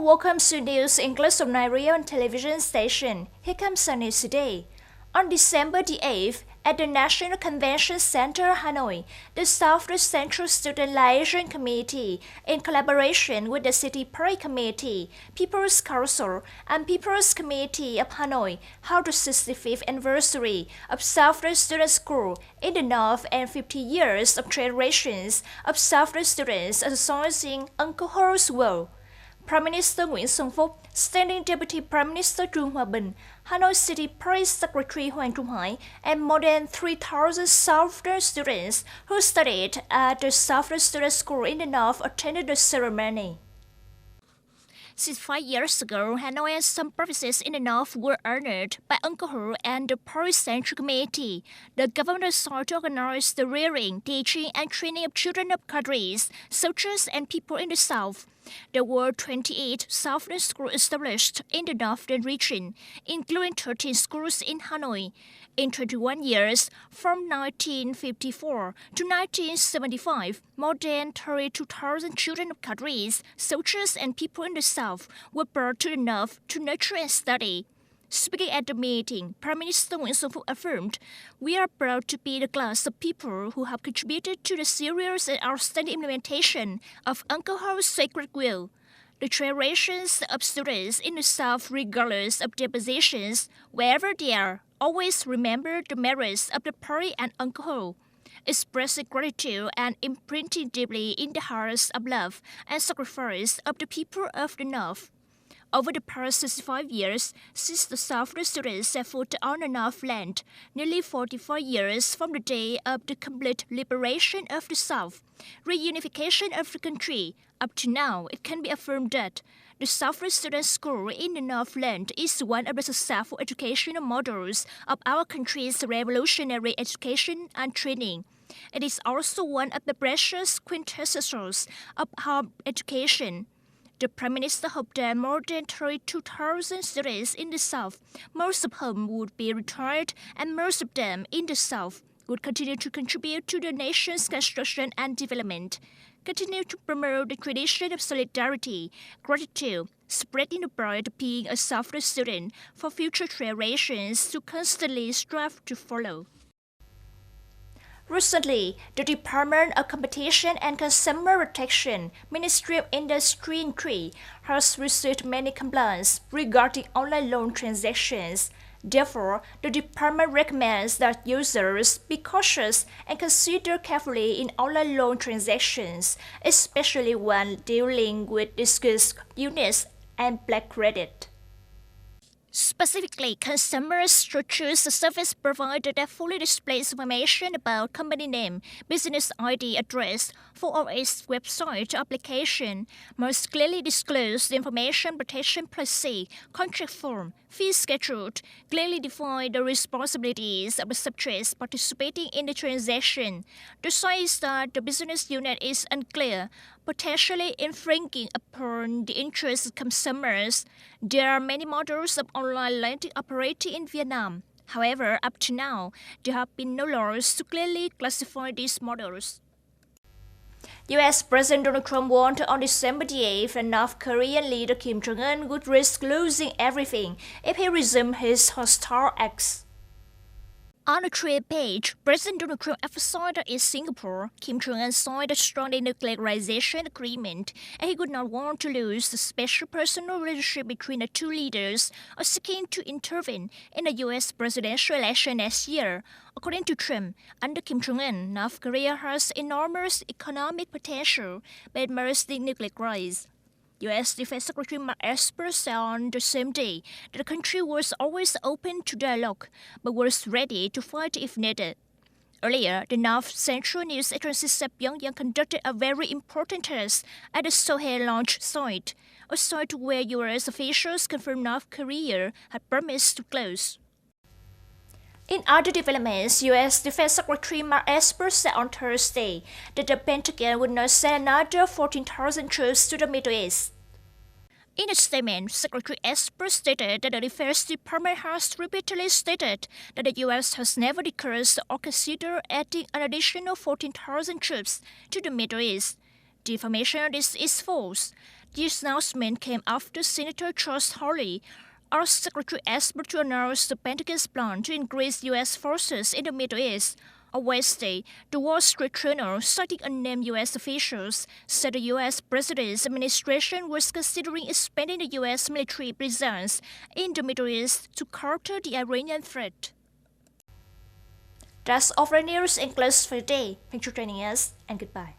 welcome to News English on radio and television station. Here comes our news today. On December the 8th, at the National Convention Center, Hanoi, the Southwest Central Student Liaison Committee, in collaboration with the City Parade Committee, People's Council, and People's Committee of Hanoi, held the 65th anniversary of Southwest Student School in the North and 50 years of generations of Southwest students associating Uncle Ho's World. Prime Minister Nguyễn Xuân Phúc, Standing Deputy Prime Minister Trương Hòa Bình, Hanoi City Parade Secretary Hoàng Trung Hải, and more than 3,000 Southern students who studied at the Southern Student School in the North attended the ceremony. Since 5 years ago, Hanoi and some provinces in the North were honored by Uncle Ho and the Parade Central Committee. The government sought to organize the rearing, teaching, and training of children of cadres, soldiers, and people in the South. There were 28 Southern schools established in the Northern region, including 13 schools in Hanoi. In 21 years, from 1954 to 1975, more than 32,000 children of cadres, soldiers, and people in the South were brought to the North to nurture and study. Speaking at the meeting, Prime Minister Nguyễn Xuân Phúc affirmed, "We are proud to be the class of people who have contributed to the serious and outstanding implementation of Uncle Ho's sacred will. The generations of students in the South, regardless of their positions, wherever they are, always remember the merits of the party and Uncle Ho, expressing gratitude and imprinting deeply in the hearts of love and sacrifice of the people of the North." Over the past 65 years, since the Southern students set foot on the Northland, nearly 45 years from the day of the complete liberation of the South, reunification of the country, up to now, it can be affirmed that the Southern Student School in the Northland is one of the successful educational models of our country's revolutionary education and training. It is also one of the precious quintessentials of our education. The Prime Minister hoped that more than 32,000 students in the South, most of whom would be retired and most of them in the South, would continue to contribute to the nation's construction and development, continue to promote the tradition of solidarity, gratitude, spreading the pride of being a Southern student for future generations to constantly strive to follow. Recently, the Department of Competition and Consumer Protection, Ministry of Industry and Trade, has received many complaints regarding online loan transactions. Therefore, the department recommends that users be cautious and consider carefully in online loan transactions, especially when dealing with disguised units and black credit. Specifically, consumers should choose a service provider that fully displays information about company name, business ID, address, for its website application, must clearly disclose the information protection policy, contract form, fee schedule, clearly define the responsibilities of the subjects participating in the transaction. The size that the business unit is unclear, potentially infringing upon the interests of consumers. There are many models of online lending operating in Vietnam. However, up to now, there have been no laws to clearly classify these models. U.S. President Donald Trump warned on December the 8th that North Korean leader Kim Jong-un would risk losing everything if he resumed his hostile acts. On a Twitter page, President Donald Trump emphasized that in Singapore, Kim Jong-un signed a strong denuclearization agreement, and he would not want to lose the special personal relationship between the two leaders or seeking to intervene in the U.S. presidential election next year. According to Trump, under Kim Jong-un, North Korea has enormous economic potential, but must denuclearize. U.S. Defense Secretary Mark Esper said on the same day that the country was always open to dialogue, but was ready to fight if needed. Earlier, the North Central News Agency said Pyongyang conducted a very important test at the Sohae launch site, a site where U.S. officials confirmed North Korea had promised to close. In other developments, U.S. Defense Secretary Mark Esper said on Thursday that the Pentagon would not send another 14,000 troops to the Middle East. In a statement, Secretary Esper stated that the Defense Department has repeatedly stated that the U.S. has never discussed or considered adding an additional 14,000 troops to the Middle East. The information is false. This announcement came after Senator Charles Hawley asked Secretary Esper to announce the Pentagon's plan to increase U.S. forces in the Middle East. On Wednesday, the Wall Street Journal, citing unnamed U.S. officials, said the U.S. President's administration was considering expanding the U.S. military presence in the Middle East to counter the Iranian threat. That's all for the news English for today. Thanks for joining us, and goodbye.